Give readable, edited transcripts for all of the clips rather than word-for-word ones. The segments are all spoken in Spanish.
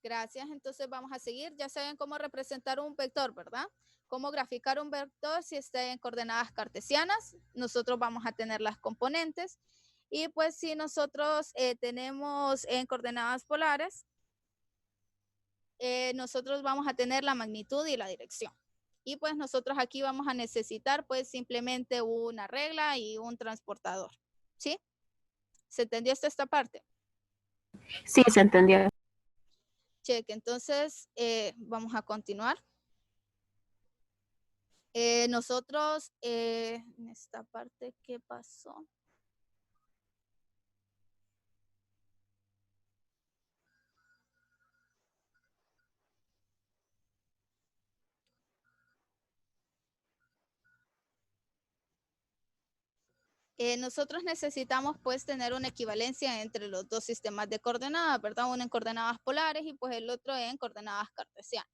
Gracias. Entonces vamos a seguir. Ya saben cómo representar un vector, ¿verdad? Cómo graficar un vector si está en coordenadas cartesianas. Nosotros vamos a tener las componentes. Y pues si nosotros tenemos en coordenadas polares, nosotros vamos a tener la magnitud y la dirección. Y pues nosotros aquí vamos a necesitar pues simplemente una regla y un transportador. ¿Sí? ¿Se entendió esta parte? Sí, se entendió. Cheque. Entonces vamos a continuar. Nosotros, en esta parte, ¿qué pasó? Nosotros necesitamos pues tener una equivalencia entre los dos sistemas de coordenadas, ¿verdad? Uno en coordenadas polares y pues el otro en coordenadas cartesianas.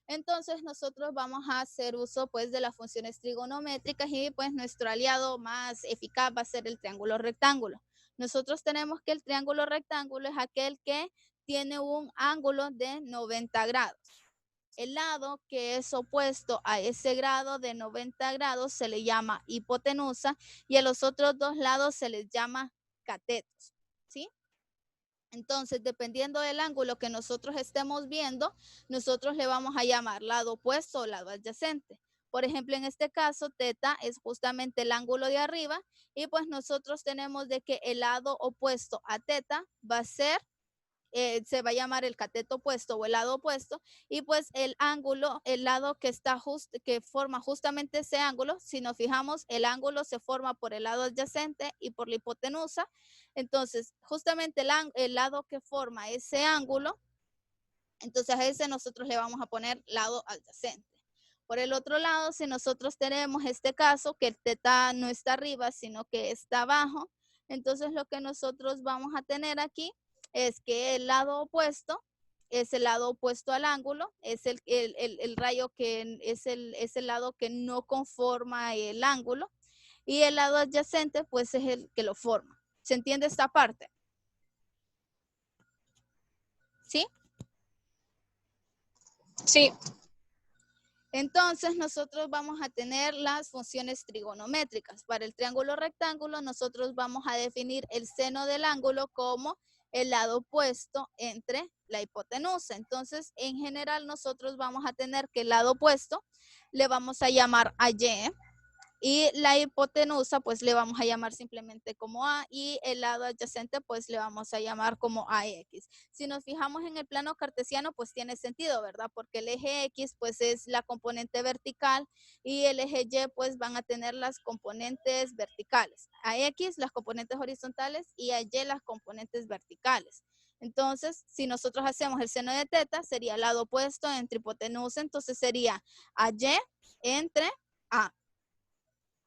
Entonces nosotros vamos a hacer uso pues de las funciones trigonométricas y pues nuestro aliado más eficaz va a ser el triángulo rectángulo. Nosotros tenemos que el triángulo rectángulo es aquel que tiene un ángulo de 90 grados. El lado que es opuesto a ese grado de 90 grados se le llama hipotenusa y a los otros dos lados se les llama catetos, ¿sí? Entonces, dependiendo del ángulo que nosotros estemos viendo, nosotros le vamos a llamar lado opuesto o lado adyacente. Por ejemplo, en este caso, teta es justamente el ángulo de arriba y pues nosotros tenemos de que el lado opuesto a teta va a ser se va a llamar el cateto opuesto o el lado opuesto, y pues el ángulo, el lado que está que forma justamente ese ángulo, si nos fijamos, el ángulo se forma por el lado adyacente y por la hipotenusa. Entonces, justamente el lado que forma ese ángulo, entonces a ese nosotros le vamos a poner lado adyacente. Por el otro lado, si nosotros tenemos este caso, que el teta no está arriba, sino que está abajo, entonces lo que nosotros vamos a tener aquí es que el lado opuesto es el lado opuesto al ángulo, es el rayo que es el lado que no conforma el ángulo, y el lado adyacente pues es el que lo forma. ¿Se entiende esta parte? ¿Sí? Sí. Entonces nosotros vamos a tener las funciones trigonométricas. Para el triángulo rectángulo nosotros vamos a definir el seno del ángulo como el lado opuesto entre la hipotenusa. Entonces, en general nosotros vamos a tener que el lado opuesto le vamos a llamar a y, y la hipotenusa pues le vamos a llamar simplemente como A, y el lado adyacente pues le vamos a llamar como AX. Si nos fijamos en el plano cartesiano pues tiene sentido, ¿verdad? Porque el eje X pues es la componente vertical y el eje Y pues van a tener las componentes verticales. A X las componentes horizontales y a Y las componentes verticales. Entonces, si nosotros hacemos el seno de teta, sería el lado opuesto entre hipotenusa, entonces sería AY entre A.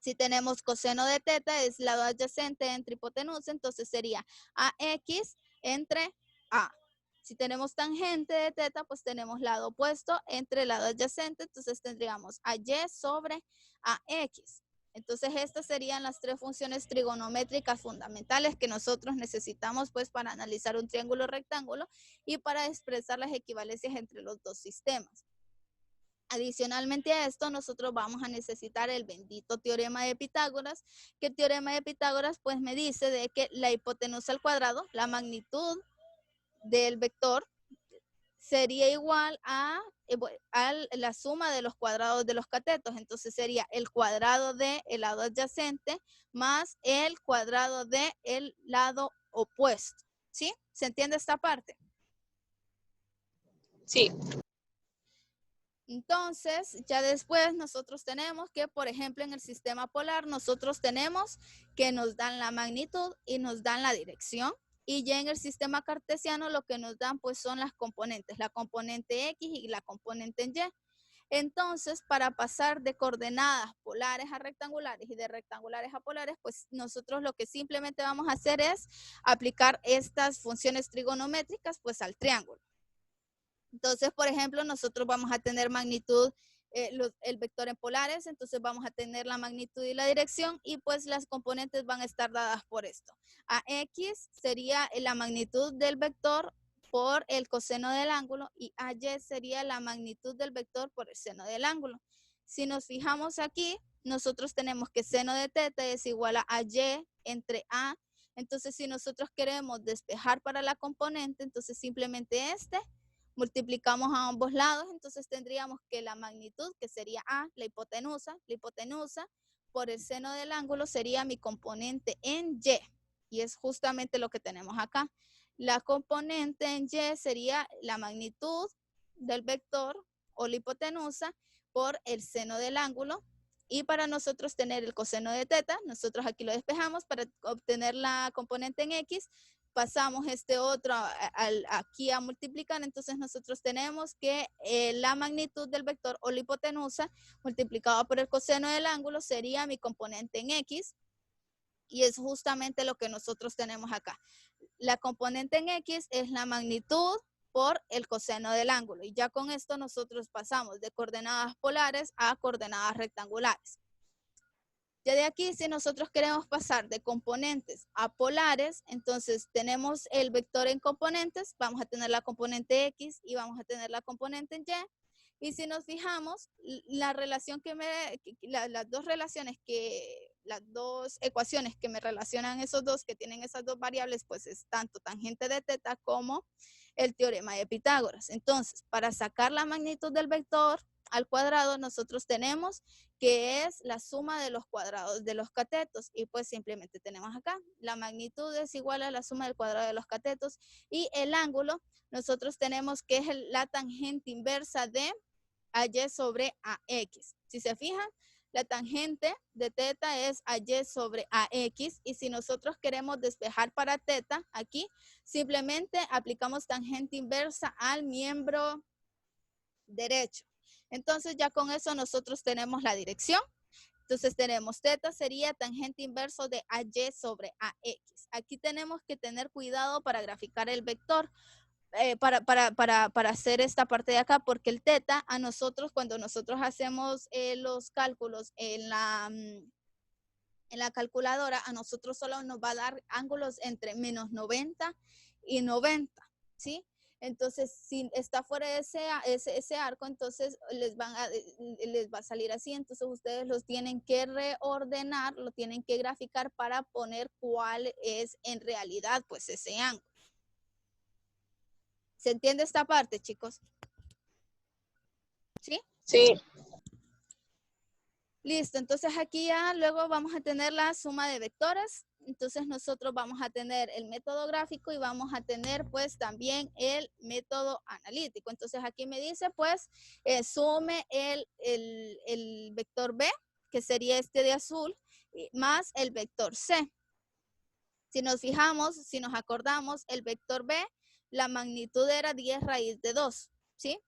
Si tenemos coseno de teta, es lado adyacente entre hipotenusa, entonces sería AX entre A. Si tenemos tangente de teta, pues tenemos lado opuesto entre lado adyacente, entonces tendríamos AY sobre AX. Entonces estas serían las tres funciones trigonométricas fundamentales que nosotros necesitamos pues para analizar un triángulo rectángulo y para expresar las equivalencias entre los dos sistemas. Adicionalmente a esto, nosotros vamos a necesitar el bendito teorema de Pitágoras, que el teorema de Pitágoras pues me dice de que la hipotenusa al cuadrado, la magnitud del vector, sería igual a la suma de los cuadrados de los catetos. Entonces sería el cuadrado del lado adyacente más el cuadrado del lado opuesto. ¿Sí? ¿Se entiende esta parte? Sí. Entonces, ya después nosotros tenemos que, por ejemplo, en el sistema polar, nosotros tenemos que nos dan la magnitud y nos dan la dirección. Y ya en el sistema cartesiano lo que nos dan pues son las componentes, la componente X y la componente en Y. Entonces, para pasar de coordenadas polares a rectangulares y de rectangulares a polares, pues nosotros lo que simplemente vamos a hacer es aplicar estas funciones trigonométricas pues al triángulo. Entonces, por ejemplo, nosotros vamos a tener magnitud, el vector en polares, entonces vamos a tener la magnitud y la dirección y pues las componentes van a estar dadas por esto. A X sería la magnitud del vector por el coseno del ángulo y AY sería la magnitud del vector por el seno del ángulo. Si nos fijamos aquí, nosotros tenemos que seno de teta es igual a AY entre A. Entonces, si nosotros queremos despejar para la componente, entonces simplemente multiplicamos a ambos lados, entonces tendríamos que la magnitud, que sería A, la hipotenusa por el seno del ángulo sería mi componente en Y. Y es justamente lo que tenemos acá. La componente en Y sería la magnitud del vector o la hipotenusa por el seno del ángulo. Y para nosotros tener el coseno de teta, nosotros aquí lo despejamos para obtener la componente en X, pasamos este otro aquí a multiplicar, entonces nosotros tenemos que la magnitud del vector o la hipotenusa multiplicado por el coseno del ángulo sería mi componente en X, y es justamente lo que nosotros tenemos acá. La componente en X es la magnitud por el coseno del ángulo. Y ya con esto nosotros pasamos de coordenadas polares a coordenadas rectangulares. Ya de aquí, si nosotros queremos pasar de componentes a polares, entonces tenemos el vector en componentes, vamos a tener la componente X y vamos a tener la componente en Y. Y si nos fijamos, la relación las dos ecuaciones que me relacionan esos dos, que tienen esas dos variables, pues es tanto tangente de teta como el teorema de Pitágoras. Entonces, para sacar la magnitud del vector al cuadrado, nosotros tenemos que es la suma de los cuadrados de los catetos, y pues simplemente tenemos acá, la magnitud es igual a la suma del cuadrado de los catetos, y el ángulo, nosotros tenemos que es la tangente inversa de AY sobre AX. Si se fijan, la tangente de teta es AY sobre AX, y si nosotros queremos despejar para teta, aquí simplemente aplicamos tangente inversa al miembro derecho. Entonces ya con eso nosotros tenemos la dirección. Entonces tenemos teta sería tangente inverso de AY sobre AX. Aquí tenemos que tener cuidado para graficar el vector, para hacer esta parte de acá, porque el teta a nosotros, cuando nosotros hacemos los cálculos en la calculadora, a nosotros solo nos va a dar ángulos entre menos 90 y 90, ¿sí? Entonces, si está fuera de ese arco, entonces les va a salir así. Entonces, ustedes los tienen que reordenar, lo tienen que graficar para poner cuál es en realidad, pues, ese ángulo. ¿Se entiende esta parte, chicos? ¿Sí? Sí. Listo, entonces aquí ya luego vamos a tener la suma de vectores. Entonces nosotros vamos a tener el método gráfico y vamos a tener pues también el método analítico. Entonces aquí me dice pues sume el vector B, que sería este de azul, más el vector C. Si nos fijamos, si nos acordamos, el vector B, la magnitud era 10 raíz de 2, ¿sí?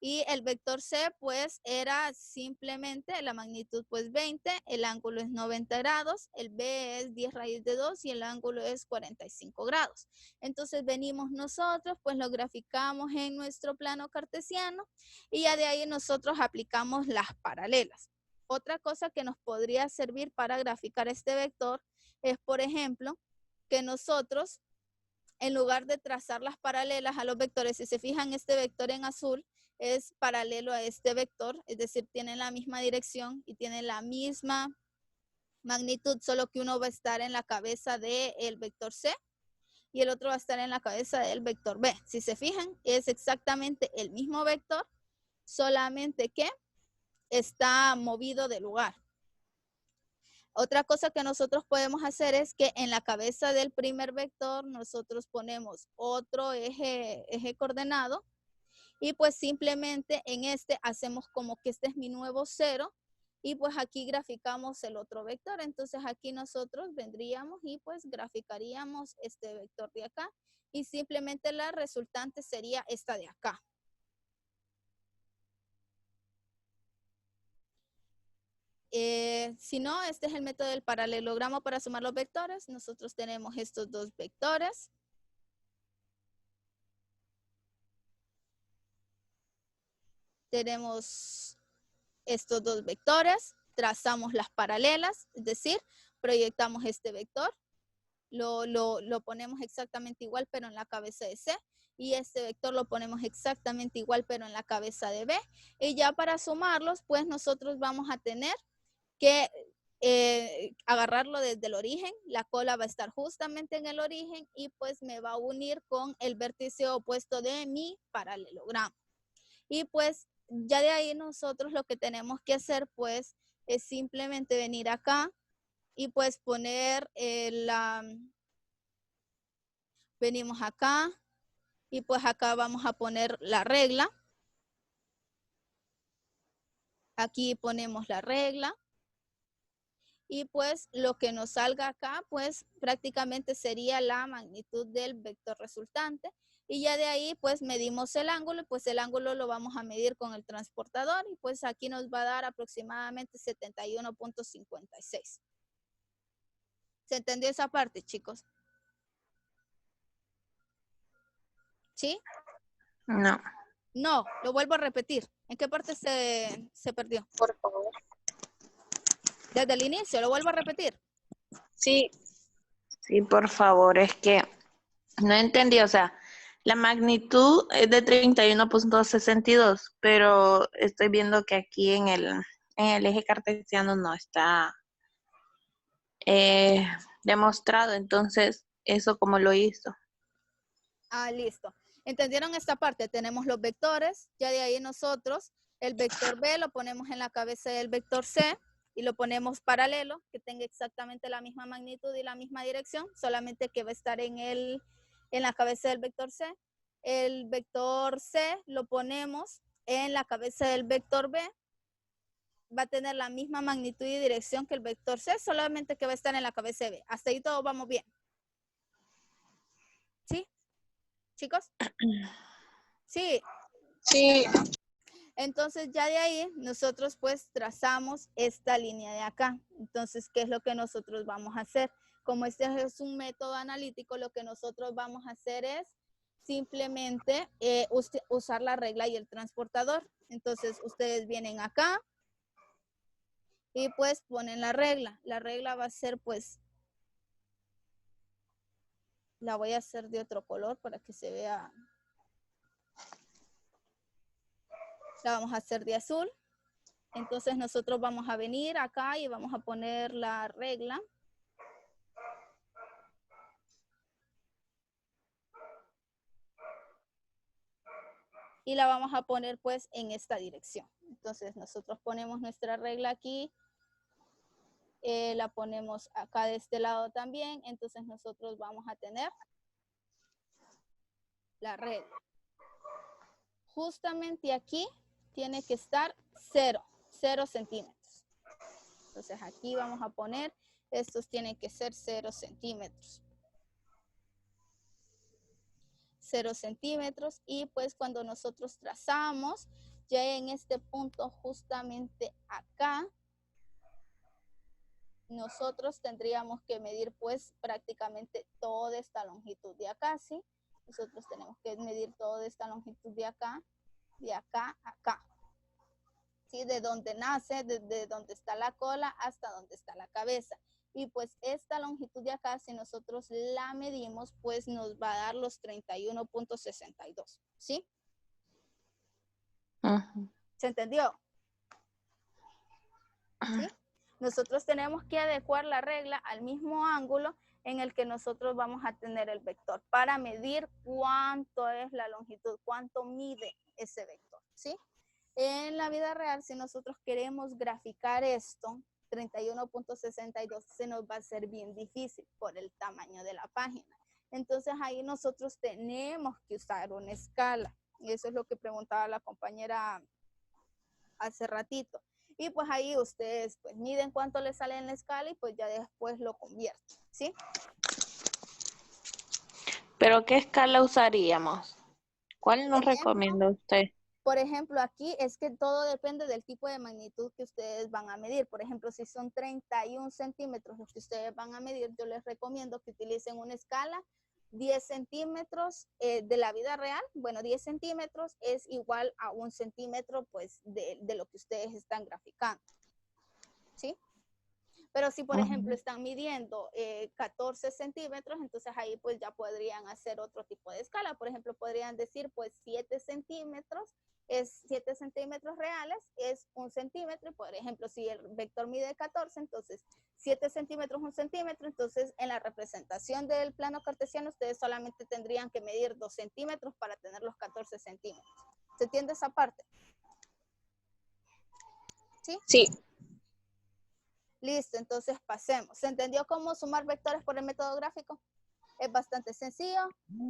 Y el vector C, pues, era simplemente la magnitud, pues, 20, el ángulo es 90 grados, el B es 10 raíz de 2 y el ángulo es 45 grados. Entonces, venimos nosotros, pues, lo graficamos en nuestro plano cartesiano y ya de ahí nosotros aplicamos las paralelas. Otra cosa que nos podría servir para graficar este vector es, por ejemplo, que nosotros, en lugar de trazar las paralelas a los vectores, si se fijan, este vector en azul es paralelo a este vector, es decir, tienen la misma dirección y tienen la misma magnitud, solo que uno va a estar en la cabeza del vector C y el otro va a estar en la cabeza del vector B. Si se fijan, es exactamente el mismo vector, solamente que está movido de lugar. Otra cosa que nosotros podemos hacer es que en la cabeza del primer vector nosotros ponemos otro eje coordenado y pues simplemente en este hacemos como que este es mi nuevo 0 y pues aquí graficamos el otro vector. Entonces aquí nosotros vendríamos y pues graficaríamos este vector de acá y simplemente la resultante sería esta de acá. Si no, este es el método del paralelogramo para sumar los vectores. Nosotros tenemos estos dos vectores. Tenemos estos dos vectores, trazamos las paralelas, es decir, proyectamos este vector, lo ponemos exactamente igual, pero en la cabeza de C. y este vector lo ponemos exactamente igual, pero en la cabeza de B. Y ya para sumarlos, pues nosotros vamos a tener que agarrarlo desde el origen. La cola va a estar justamente en el origen y pues me va a unir con el vértice opuesto de mi paralelogramo. Y pues ya de ahí nosotros lo que tenemos que hacer pues es simplemente venir acá y pues poner venimos acá y pues acá vamos a poner la regla. Aquí ponemos la regla. Y pues lo que nos salga acá, pues prácticamente sería la magnitud del vector resultante. Y ya de ahí, pues medimos el ángulo, y pues el ángulo lo vamos a medir con el transportador, y pues aquí nos va a dar aproximadamente 71.56. ¿Se entendió esa parte, chicos? ¿Sí? No. No, lo vuelvo a repetir. ¿En qué parte se perdió? Por favor. Desde el inicio, lo vuelvo a repetir. Sí. Sí, por favor, es que no entendí, o sea, la magnitud es de 31.62, pero estoy viendo que aquí en el eje cartesiano no está demostrado, entonces, ¿eso cómo lo hizo? Ah, listo. ¿Entendieron esta parte? Tenemos los vectores, ya de ahí nosotros, el vector B lo ponemos en la cabeza del vector C y lo ponemos paralelo, que tenga exactamente la misma magnitud y la misma dirección, solamente que va a estar en la cabeza del vector C. El vector C lo ponemos en la cabeza del vector B, va a tener la misma magnitud y dirección que el vector C, solamente que va a estar en la cabeza de B. Hasta ahí todos vamos bien. ¿Sí? ¿Chicos? Sí. Sí. Entonces ya de ahí nosotros pues trazamos esta línea de acá. Entonces, ¿qué es lo que nosotros vamos a hacer? Como este es un método analítico, lo que nosotros vamos a hacer es simplemente usar la regla y el transportador. Entonces, ustedes vienen acá y pues ponen la regla. La regla va a ser pues, la voy a hacer de otro color para que se vea. La vamos a hacer de azul. Entonces nosotros vamos a venir acá y vamos a poner la regla. Y la vamos a poner pues en esta dirección. Entonces nosotros ponemos nuestra regla aquí. La ponemos acá de este lado también. Entonces nosotros vamos a tener la regla. Justamente aquí tiene que estar 0 centímetros. Entonces aquí vamos a poner, estos tienen que ser 0 centímetros. 0 centímetros y pues cuando nosotros trazamos, ya en este punto justamente acá, nosotros tendríamos que medir pues prácticamente toda esta longitud de acá, ¿sí? Nosotros tenemos que medir toda esta longitud de acá a acá. ¿Sí? De donde nace, desde donde está la cola hasta donde está la cabeza. Y pues esta longitud de acá, si nosotros la medimos, pues nos va a dar los 31.62, ¿sí? ¿Se entendió? ¿Sí? Nosotros tenemos que adecuar la regla al mismo ángulo en el que nosotros vamos a tener el vector para medir cuánto es la longitud, cuánto mide ese vector, ¿sí? En la vida real, si nosotros queremos graficar esto, 31.62, se nos va a hacer bien difícil por el tamaño de la página. Entonces ahí nosotros tenemos que usar una escala. Y eso es lo que preguntaba la compañera hace ratito. Y pues ahí ustedes pues miden cuánto les sale en la escala y pues ya después lo convierten, ¿sí? ¿Pero qué escala usaríamos? ¿Cuál nos recomienda usted? Por ejemplo, aquí es que todo depende del tipo de magnitud que ustedes van a medir. Por ejemplo, si son 31 centímetros los que ustedes van a medir, yo les recomiendo que utilicen una escala 10 centímetros de la vida real. Bueno, 10 centímetros es igual a 1 centímetro pues de lo que ustedes están graficando, ¿sí? Pero si, por ejemplo, están midiendo 14 centímetros, entonces ahí pues ya podrían hacer otro tipo de escala. Por ejemplo, podrían decir pues 7 centímetros, es 7 centímetros reales, es 1 centímetro. Y por ejemplo, si el vector mide 14, entonces 7 centímetros, 1 centímetro. Entonces, en la representación del plano cartesiano, ustedes solamente tendrían que medir 2 centímetros para tener los 14 centímetros. ¿Se entiende esa parte? ¿Sí? Sí. Listo, entonces pasemos. ¿Se entendió cómo sumar vectores por el método gráfico? Es bastante sencillo.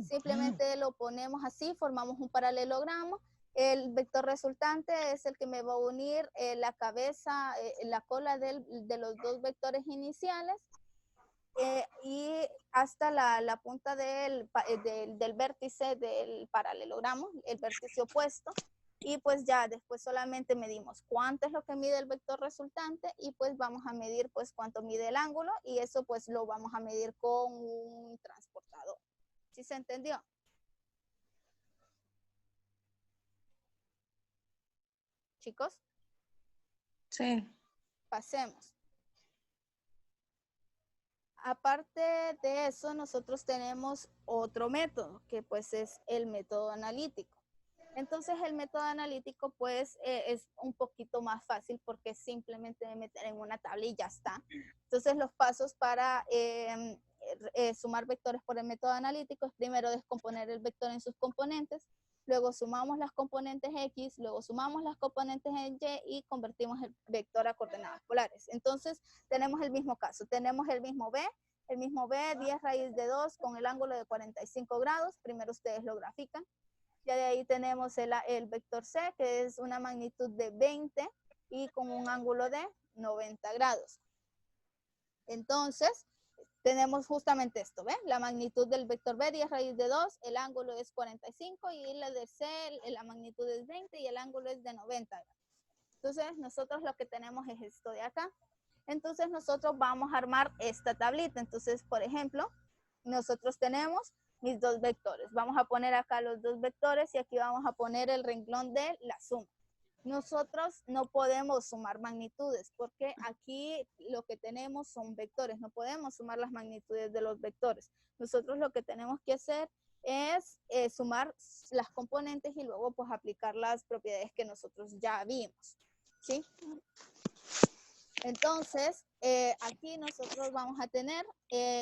Simplemente lo ponemos así, formamos un paralelogramo. El vector resultante es el que me va a unir la cabeza, la cola de los dos vectores iniciales y hasta la punta del vértice del paralelogramo, el vértice opuesto. Y pues ya después solamente medimos cuánto es lo que mide el vector resultante y pues vamos a medir pues cuánto mide el ángulo y eso pues lo vamos a medir con un transportador. ¿Sí se entendió? Chicos, Sí. pasemos. Aparte de eso, nosotros tenemos otro método que pues es el método analítico. Entonces el método analítico pues es un poquito más fácil porque simplemente meter en una tabla y ya está. Entonces los pasos para sumar vectores por el método analítico es primero descomponer el vector en sus componentes, luego sumamos las componentes X, luego sumamos las componentes en Y y convertimos el vector a coordenadas polares. Entonces tenemos el mismo caso, tenemos el mismo B, 10 raíz de 2 con el ángulo de 45 grados, primero ustedes lo grafican. Ya de ahí tenemos el vector C, que es una magnitud de 20 y con un ángulo de 90 grados. Entonces, tenemos justamente esto, ¿ven? La magnitud del vector B, 10 raíz de 2, el ángulo es 45 y la de C, la magnitud es 20 y el ángulo es de 90 grados. Entonces, nosotros lo que tenemos es esto de acá. Entonces, nosotros vamos a armar esta tablita. Entonces, por ejemplo, nosotros tenemos mis dos vectores. Vamos a poner acá los dos vectores y aquí vamos a poner el renglón de la suma. Nosotros no podemos sumar magnitudes porque aquí lo que tenemos son vectores. No podemos sumar las magnitudes de los vectores. Nosotros lo que tenemos que hacer es sumar las componentes y luego pues aplicar las propiedades que nosotros ya vimos. ¿Sí? Entonces, aquí nosotros vamos a tener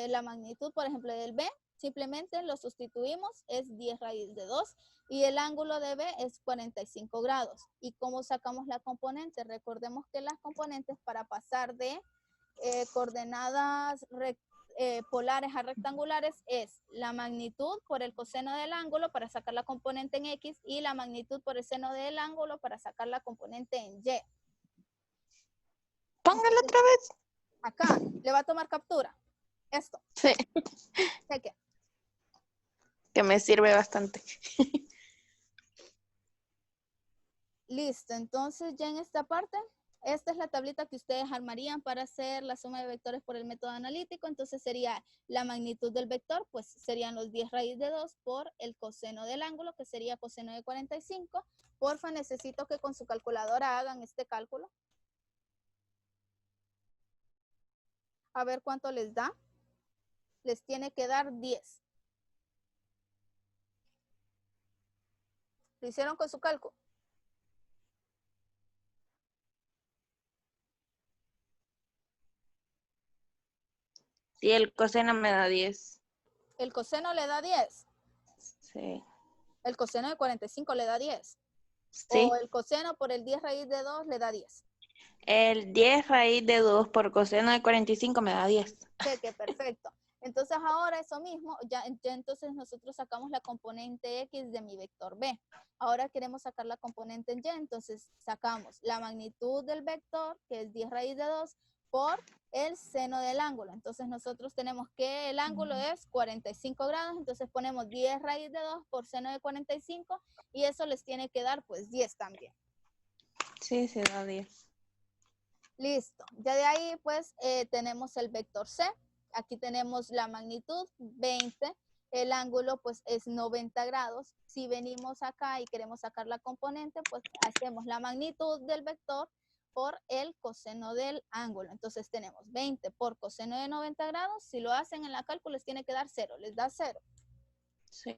la magnitud, por ejemplo, del B. Simplemente lo sustituimos, es 10 raíz de 2 y el ángulo de B es 45 grados. ¿Y cómo sacamos la componente? Recordemos que las componentes para pasar de coordenadas polares a rectangulares es la magnitud por el coseno del ángulo para sacar la componente en X y la magnitud por el seno del ángulo para sacar la componente en Y. Póngalo otra vez. Acá, le va a tomar captura. Esto. Sí. Cheque. Que me sirve bastante. Listo, entonces ya en esta parte, esta es la tablita que ustedes armarían para hacer la suma de vectores por el método analítico. Entonces sería la magnitud del vector, pues serían los 10 raíz de 2 por el coseno del ángulo, que sería coseno de 45. Porfa, necesito que con su calculadora hagan este cálculo. A ver cuánto les da. Les tiene que dar 10. ¿Lo hicieron con su cálculo? Sí, el coseno me da 10. El coseno le da 10. Sí. El coseno de 45 le da 10. Sí. O el coseno por el 10 raíz de 2 le da 10. El 10 raíz de 2 por coseno de 45 me da 10. Cheque, perfecto. Entonces ahora eso mismo, ya entonces nosotros sacamos la componente X de mi vector B. Ahora queremos sacar la componente en Y, entonces sacamos la magnitud del vector, que es 10 raíz de 2, por el seno del ángulo. Entonces nosotros tenemos que el ángulo es 45 grados, entonces ponemos 10 raíz de 2 por seno de 45 y eso les tiene que dar pues 10 también. Sí, se da 10. Listo. Ya de ahí pues tenemos el vector C. Aquí tenemos la magnitud 20. El ángulo pues es 90 grados. Si venimos acá y queremos sacar la componente, pues hacemos la magnitud del vector por el coseno del ángulo. Entonces tenemos 20 por coseno de 90 grados. Si lo hacen en la cálculo les tiene que dar 0, les da 0. Sí.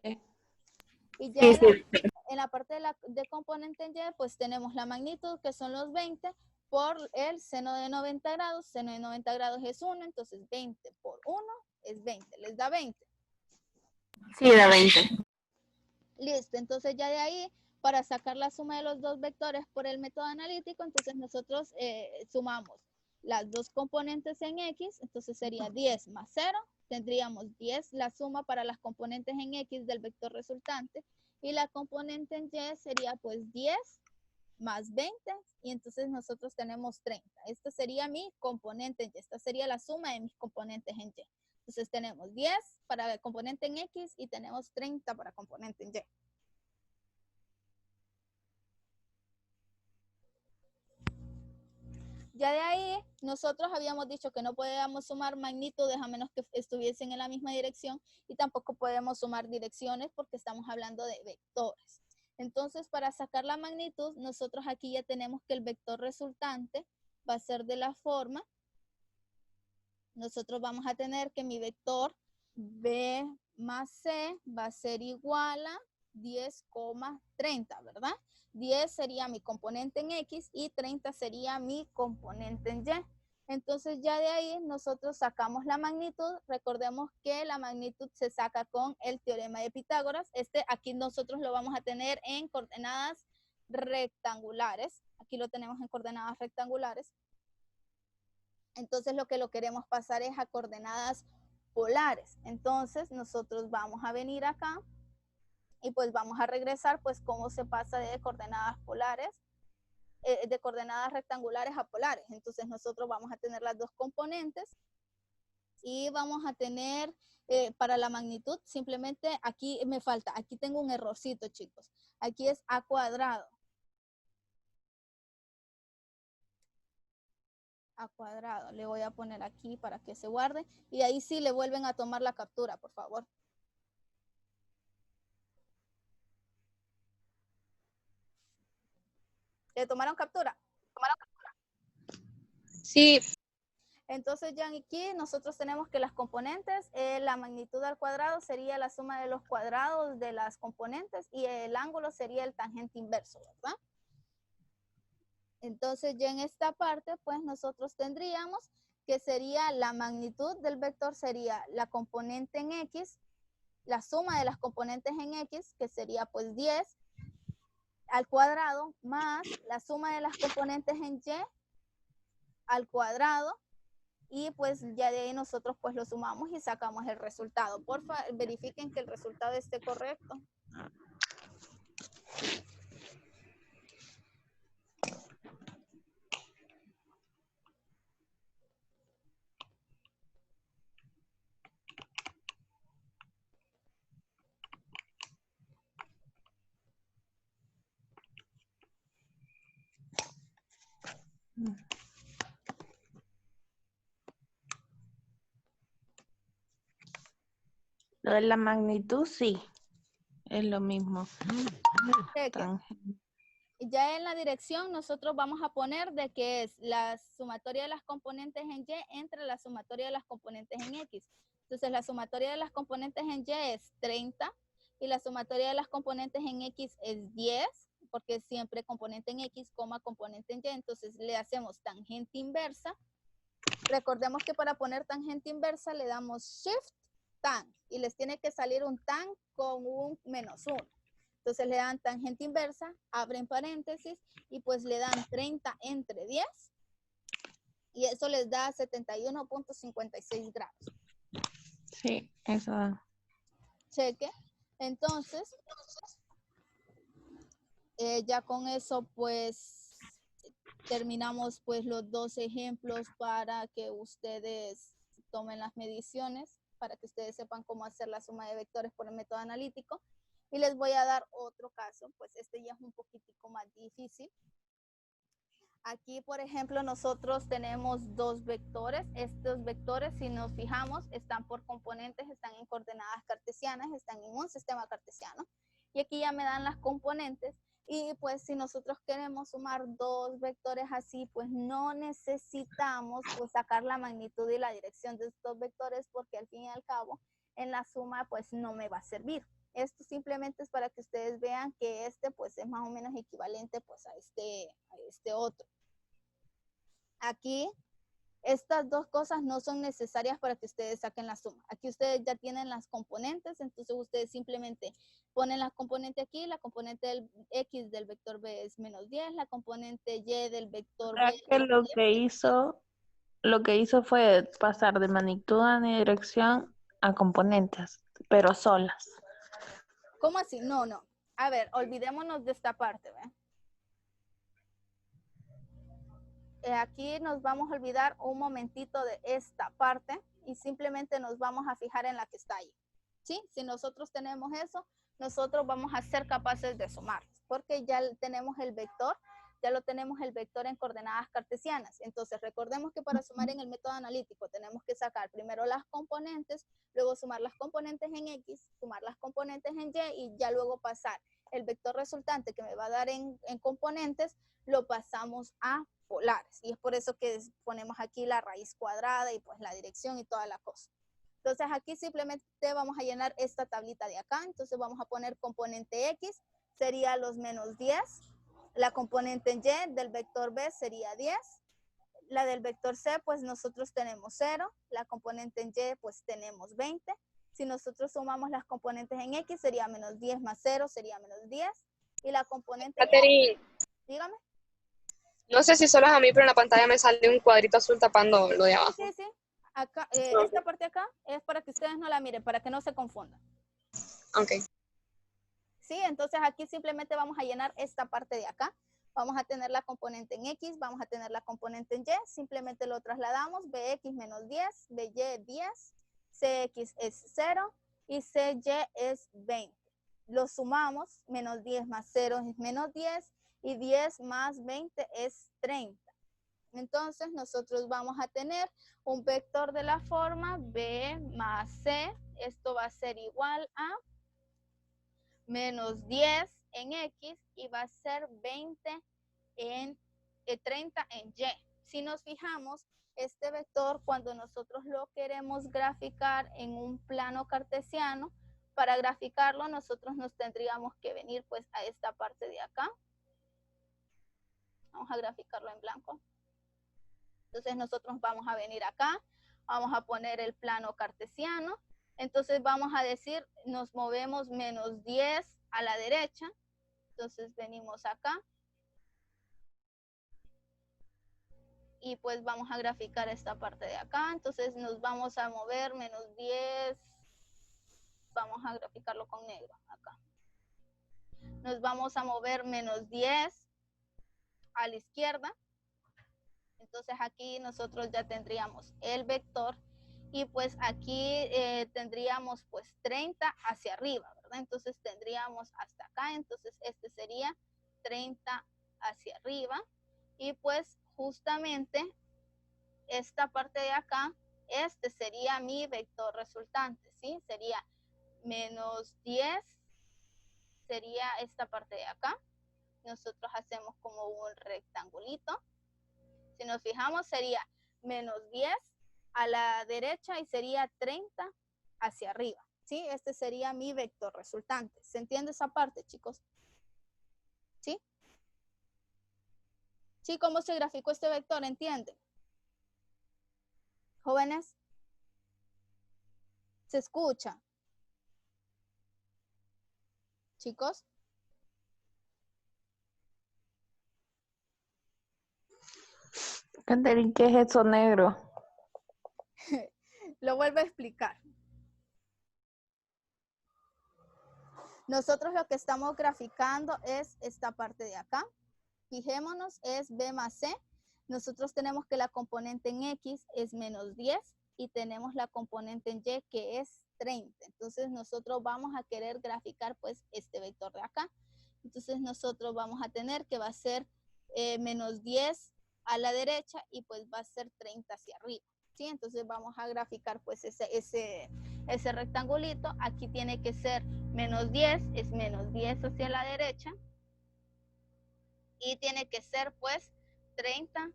Y ya Sí, sí. en la parte de componente en Y, pues tenemos la magnitud, que son los 20, por el seno de 90 grados. Seno de 90 grados es 1, entonces 20 por 1 es 20, les da 20. Sí, da 20. Listo, entonces ya de ahí, para sacar la suma de los dos vectores por el método analítico, entonces nosotros sumamos las dos componentes en X, entonces sería 10 más 0, tendríamos 10 la suma para las componentes en X del vector resultante, y la componente en Y sería pues 10 más 20, y entonces nosotros tenemos 30. Esta sería mi componente en Y, esta sería la suma de mis componentes en Y. Entonces tenemos 10 para el componente en X y tenemos 30 para componente en Y. Ya de ahí, nosotros habíamos dicho que no podíamos sumar magnitudes a menos que estuviesen en la misma dirección, y tampoco podemos sumar direcciones porque estamos hablando de vectores. Entonces, para sacar la magnitud, nosotros aquí ya tenemos que el vector resultante va a ser de la forma. Nosotros vamos a tener que mi vector B más C va a ser igual a 10,30, ¿verdad? 10 sería mi componente en X y 30 sería mi componente en Y. Entonces ya de ahí nosotros sacamos la magnitud. Recordemos que la magnitud se saca con el teorema de Pitágoras. Aquí nosotros lo vamos a tener en coordenadas rectangulares. Aquí lo tenemos en coordenadas rectangulares. Entonces lo que lo queremos pasar es a coordenadas polares. Entonces nosotros vamos a venir acá y pues vamos a regresar pues cómo se pasa de coordenadas polares, de coordenadas rectangulares a polares. Entonces nosotros vamos a tener las dos componentes y vamos a tener para la magnitud, simplemente aquí me falta, aquí tengo un errorcito, chicos. Aquí es a cuadrado. A cuadrado. Le voy a poner aquí para que se guarde. Y ahí sí le vuelven a tomar la captura, por favor. ¿Le tomaron captura? Sí. Entonces ya aquí nosotros tenemos que las componentes, la magnitud al cuadrado sería la suma de los cuadrados de las componentes y el ángulo sería el tangente inverso, ¿verdad? Entonces ya en esta parte pues nosotros tendríamos que sería la magnitud del vector sería la componente en X, la suma de las componentes en X, que sería pues 10 al cuadrado, más la suma de las componentes en Y al cuadrado, y pues ya de ahí nosotros pues lo sumamos y sacamos el resultado. Por favor, verifiquen que el resultado esté correcto. Lo de la magnitud, sí. Es lo mismo. Ya en la dirección nosotros vamos a poner de que es la sumatoria de las componentes en Y entre la sumatoria de las componentes en X. Entonces la sumatoria de las componentes en Y es 30 y la sumatoria de las componentes en X es 10, porque siempre componente en X, componente en Y. Entonces le hacemos tangente inversa. Recordemos que para poner tangente inversa le damos shift tan y les tiene que salir un tan con un -1. Entonces le dan tangente inversa, abren paréntesis y pues le dan 30 entre 10 y eso les da 71.56 grados. Sí, eso. Cheque. Entonces, ya con eso pues terminamos pues los dos ejemplos para que ustedes tomen las mediciones, para que ustedes sepan cómo hacer la suma de vectores por el método analítico. Y les voy a dar otro caso, pues este ya es un poquitico más difícil. Aquí, por ejemplo, nosotros tenemos dos vectores. Estos vectores, si nos fijamos, están por componentes, están en coordenadas cartesianas, están en un sistema cartesiano. Y aquí ya me dan las componentes. Y pues si nosotros queremos sumar dos vectores así, pues no necesitamos pues sacar la magnitud y la dirección de estos vectores, porque al fin y al cabo en la suma pues no me va a servir. Esto simplemente es para que ustedes vean que este pues es más o menos equivalente pues a este otro. Aquí estas dos cosas no son necesarias para que ustedes saquen la suma. Aquí ustedes ya tienen las componentes, entonces ustedes simplemente ponen la componente aquí, la componente del X del vector B es menos 10, la componente Y del vector B Que es lo que hizo fue pasar de magnitud a dirección a componentes, pero solas. ¿Cómo así? No, no. A ver, olvidémonos de esta parte, ¿ve? Aquí nos vamos a olvidar un momentito de esta parte y simplemente nos vamos a fijar en la que está ahí. ¿Sí? Si nosotros tenemos eso, nosotros vamos a ser capaces de sumarlos, porque ya tenemos el vector, ya lo tenemos el vector en coordenadas cartesianas. Entonces, recordemos que para sumar en el método analítico tenemos que sacar primero las componentes, luego sumar las componentes en X, sumar las componentes en Y y ya luego pasar el vector resultante que me va a dar en componentes, lo pasamos a polares. Y es por eso que ponemos aquí la raíz cuadrada y pues la dirección y toda la cosa. Entonces aquí simplemente vamos a llenar esta tablita de acá. Entonces vamos a poner componente X, sería los menos 10. La componente Y del vector B sería 10. La del vector C, pues nosotros tenemos 0. La componente en Y, pues tenemos 20. Si nosotros sumamos las componentes en X, sería menos 10 más 0, sería menos 10. Y la componente en Catherine, dígame. no sé si solo es a mí, pero en la pantalla me sale un cuadrito azul tapando lo de abajo. Sí, sí. Acá, esta parte acá es para que ustedes no la miren, para que no se confundan. Ok. Sí, entonces aquí simplemente vamos a llenar esta parte de acá. Vamos a tener la componente en X, vamos a tener la componente en Y, simplemente lo trasladamos, BX menos 10, BY 10, CX es 0 y CY es 20. Lo sumamos, menos 10 más 0 es menos 10 y 10 más 20 es 30. Entonces nosotros vamos a tener un vector de la forma B más C, esto va a ser igual a menos 10 en X y va a ser 20 en 30 en Y. Si nos fijamos, este vector cuando nosotros lo queremos graficar en un plano cartesiano, para graficarlo nosotros nos tendríamos que venir pues a esta parte de acá. Vamos a graficarlo en blanco. Entonces nosotros vamos a venir acá, vamos a poner el plano cartesiano. Entonces vamos a decir, nos movemos menos 10 a la derecha. Entonces venimos acá. Y pues vamos a graficar esta parte de acá. Entonces nos vamos a mover menos 10. Vamos a graficarlo con negro acá. Nos vamos a mover menos 10 a la izquierda. Entonces aquí nosotros ya tendríamos el vector y pues aquí tendríamos pues 30 hacia arriba, ¿verdad? Entonces tendríamos hasta acá, entonces este sería 30 hacia arriba y pues justamente esta parte de acá, este sería mi vector resultante, ¿sí? Sería menos 10, sería esta parte de acá. Nosotros hacemos como un rectangulito. Si nos fijamos, sería menos 10 a la derecha y sería 30 hacia arriba, ¿sí? Este sería mi vector resultante. ¿Se entiende esa parte, chicos? ¿Sí? ¿Sí? ¿Cómo se graficó este vector? ¿Entienden? Jóvenes, ¿se escucha? Chicos. Catherine, ¿qué es eso negro? Lo vuelvo a explicar. Nosotros lo que estamos graficando es esta parte de acá. Fijémonos, es B más C. Nosotros tenemos que la componente en X es menos 10 y tenemos la componente en Y que es 30. Entonces nosotros vamos a querer graficar pues este vector de acá. Entonces nosotros vamos a tener que va a ser menos 10 a la derecha y pues va a ser 30 hacia arriba. ¿Sí? Entonces vamos a graficar pues ese rectangulito. Aquí tiene que ser menos 10, es menos 10 hacia la derecha y tiene que ser pues 30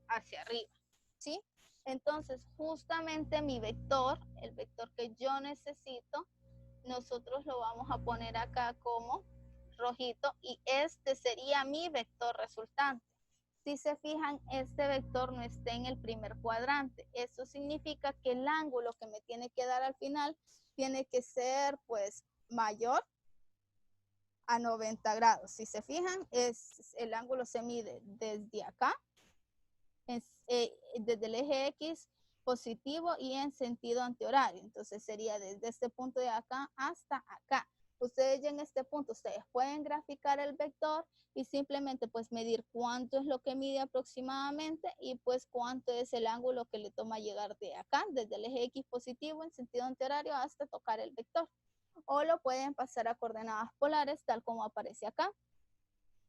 hacia arriba, ¿sí? Entonces, justamente mi vector, el vector que yo necesito, nosotros lo vamos a poner acá como rojito y este sería mi vector resultante. Si se fijan, este vector no está en el primer cuadrante. Eso significa que el ángulo que me tiene que dar al final tiene que ser pues mayor a 90 grados. Si se fijan, el ángulo se mide desde acá, desde el eje X positivo y en sentido antihorario. Entonces sería desde este punto de acá hasta acá. Ustedes ya en este punto, ustedes pueden graficar el vector y simplemente pues medir cuánto es lo que mide aproximadamente y pues cuánto es el ángulo que le toma llegar de acá, desde el eje X positivo en sentido antihorario hasta tocar el vector. O lo pueden pasar a coordenadas polares tal como aparece acá.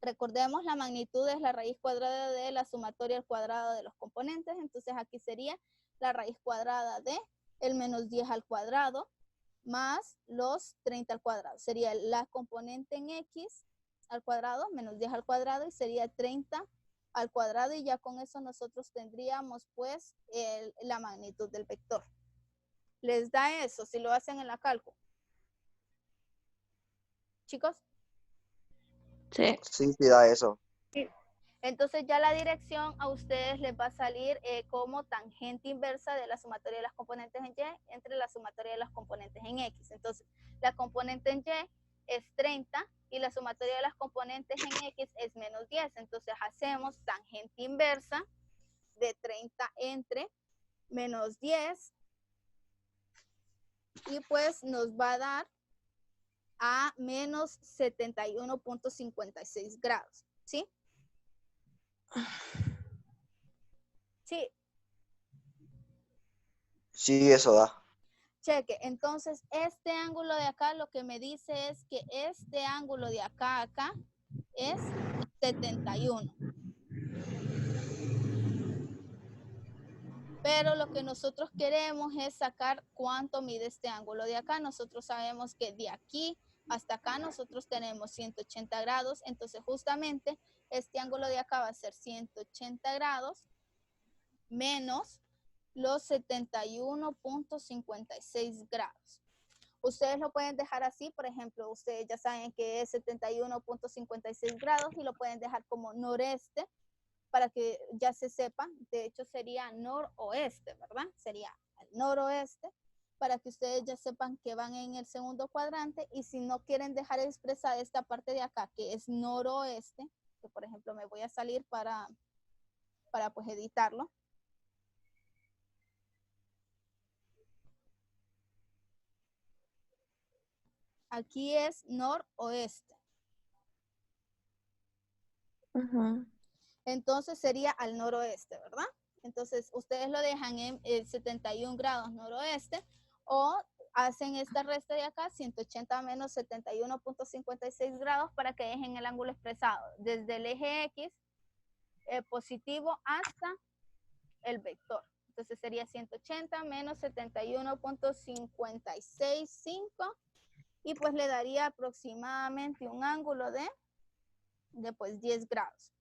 Recordemos, la magnitud es la raíz cuadrada de la sumatoria al cuadrado de los componentes. Entonces aquí sería la raíz cuadrada de el menos 10 al cuadrado más los 30 al cuadrado. Sería la componente en X al cuadrado menos 10 al cuadrado y sería 30 al cuadrado y ya con eso nosotros tendríamos pues la magnitud del vector. ¿Les da eso si lo hacen en la cálculo? Chicos. Sí. Sí, sí da eso. Entonces ya la dirección a ustedes les va a salir como tangente inversa de la sumatoria de las componentes en Y entre la sumatoria de las componentes en X. Entonces la componente en Y es 30 y la sumatoria de las componentes en X es menos 10. Entonces hacemos tangente inversa de 30 entre menos 10 y pues nos va a dar a menos 71.56 grados, ¿sí? Sí. Sí, eso da. Cheque, entonces este ángulo de acá lo que me dice es que este ángulo de acá a acá es 71. Pero lo que nosotros queremos es sacar cuánto mide este ángulo de acá. Nosotros sabemos que de aquí hasta acá nosotros tenemos 180 grados. Entonces justamente este ángulo de acá va a ser 180 grados menos los 71.56 grados. Ustedes lo pueden dejar así, por ejemplo, ustedes ya saben que es 71.56 grados y lo pueden dejar como noreste para que ya se sepan. De hecho sería noroeste, ¿verdad? Sería el noroeste para que ustedes ya sepan que van en el segundo cuadrante y si no quieren dejar expresada esta parte de acá que es noroeste, que por ejemplo me voy a salir para pues editarlo. Aquí es noroeste. Entonces sería al noroeste, ¿verdad? Entonces ustedes lo dejan en 71 grados noroeste o hacen esta resta de acá, 180 menos 71.56 grados para que dejen el ángulo expresado desde el eje X positivo hasta el vector. Entonces sería 180 menos 71.565 y pues le daría aproximadamente un ángulo de pues 10 grados.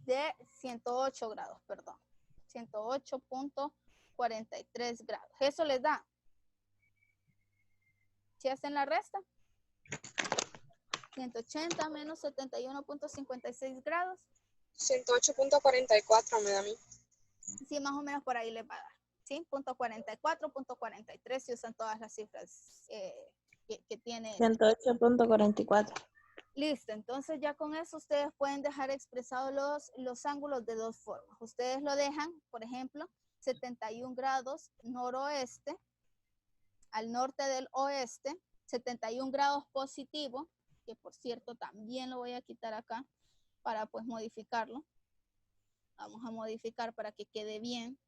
De 108 grados, perdón. 108.43 grados. ¿Eso les da? ¿Si hacen la resta? 180 menos 71.56 grados. 108.44 me da a mí. Sí, más o menos por ahí les va a dar. ¿Sí? Punto 44, punto 43, si usan todas las cifras que tiene. 108.44. Listo, entonces ya con eso ustedes pueden dejar expresados los ángulos de dos formas. Ustedes lo dejan, por ejemplo, 71 grados noroeste, al norte del oeste, 71 grados positivo, que por cierto también lo voy a quitar acá para pues modificarlo. Vamos a modificar para que quede bien.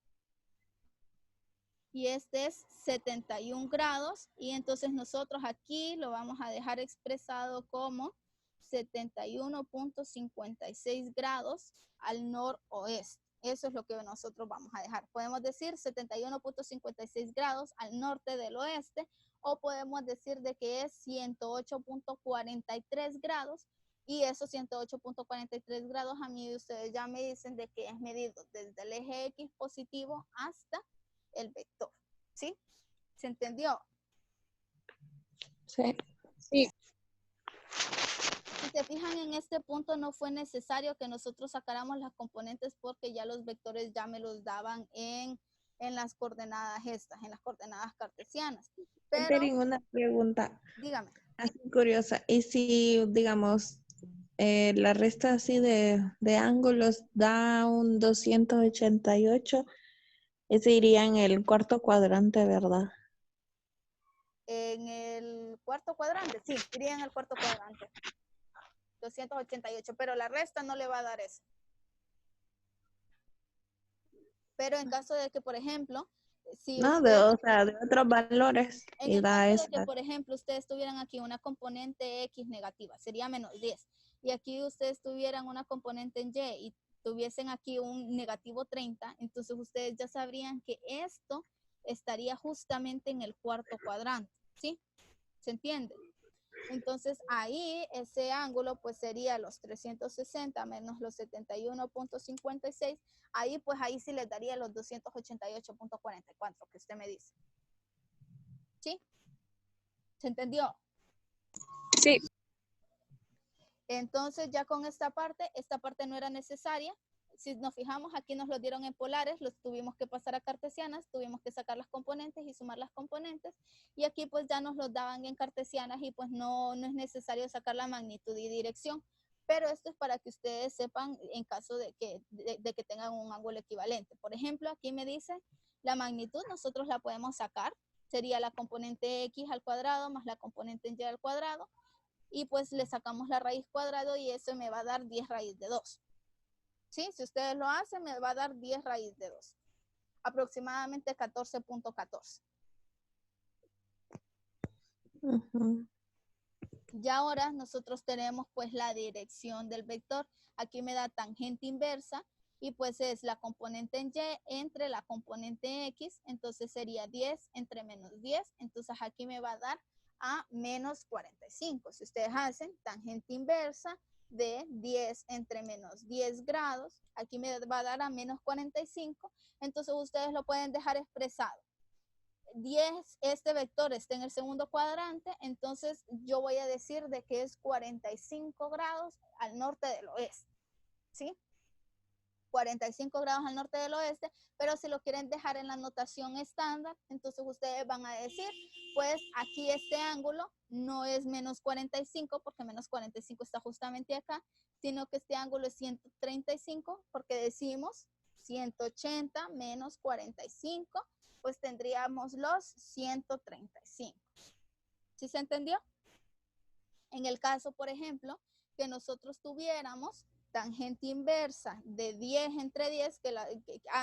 Y este es 71 grados y entonces nosotros aquí lo vamos a dejar expresado como 71.56 grados al noroeste. Eso es lo que nosotros vamos a dejar. Podemos decir 71.56 grados al norte del oeste, o podemos decir de que es 108.43 grados, y esos 108.43 grados a mí ustedes ya me dicen de que es medido desde el eje X positivo hasta el vector, ¿sí? ¿Se entendió? Sí. Sí, Si se fijan, en este punto no fue necesario que nosotros sacáramos las componentes porque ya los vectores ya me los daban en las coordenadas estas, en las coordenadas cartesianas. Pero, Tengo una pregunta dígame. así curiosa. ¿Y si, digamos, la resta así de ángulos da un 288? Ese iría en el cuarto cuadrante, ¿verdad? En el cuarto cuadrante, sí, iría en el cuarto cuadrante. 288, pero la resta no le va a dar eso. Pero en caso de que, por ejemplo, si No, usted, o sea, de otros valores en y el da caso de que, esa. por ejemplo, ustedes tuvieran aquí una componente X negativa, sería menos 10. Y aquí ustedes tuvieran una componente en Y y tuviesen aquí un negativo 30, entonces ustedes ya sabrían que esto estaría justamente en el cuarto cuadrante, ¿sí? ¿Se entiende? Entonces ahí ese ángulo pues sería los 360 menos los 71.56. Ahí pues ahí sí les daría los 288.44 que usted me dice. ¿Sí? ¿Se entendió? sí, Entonces ya con esta parte no era necesaria. Si nos fijamos, aquí nos lo dieron en polares, los tuvimos que pasar a cartesianas, tuvimos que sacar las componentes y sumar las componentes, y aquí pues ya nos los daban en cartesianas y pues no es necesario sacar la magnitud y dirección. Pero esto es para que ustedes sepan en caso de que tengan un ángulo equivalente. Por ejemplo, aquí me dice la magnitud, nosotros la podemos sacar, sería la componente X al cuadrado más la componente Y al cuadrado, y pues le sacamos la raíz cuadrado y eso me va a dar 10 raíz de 2. ¿Sí? Si ustedes lo hacen, me va a dar 10 raíz de 2. Aproximadamente 14.14. Y ahora nosotros tenemos pues la dirección del vector. Aquí me da tangente inversa y pues es la componente en Y entre la componente X. Entonces sería 10 entre menos 10. Entonces aquí me va a dar a menos 45. Si ustedes hacen tangente inversa de 10 entre menos 10 grados, aquí me va a dar a menos 45. Entonces ustedes lo pueden dejar expresado. 10, este vector está en el segundo cuadrante, entonces yo voy a decir de que es 45 grados al norte del oeste, ¿sí? 45 grados al norte del oeste, pero si lo quieren dejar en la notación estándar, entonces ustedes van a decir, pues aquí este ángulo no es menos 45, porque menos 45 está justamente acá, sino que este ángulo es 135, porque decimos 180 menos 45, pues tendríamos los 135. ¿Sí se entendió? En el caso, por ejemplo, que nosotros tuviéramos tangente inversa de 10 entre 10,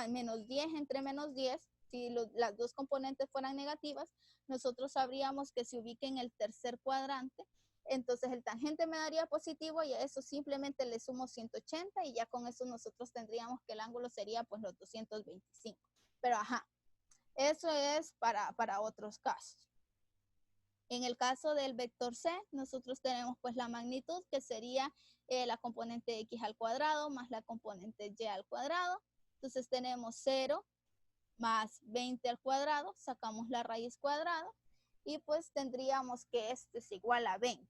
menos 10 entre menos 10, si las dos componentes fueran negativas, nosotros sabríamos que se ubique en el tercer cuadrante, entonces el tangente me daría positivo y a eso simplemente le sumo 180 y ya con eso nosotros tendríamos que el ángulo sería pues los 225. Pero ajá, eso es para otros casos. En el caso del vector C, nosotros tenemos pues la magnitud que sería la componente X al cuadrado más la componente Y al cuadrado. Entonces tenemos 0 más 20 al cuadrado, sacamos la raíz cuadrada y pues tendríamos que esto es igual a 20.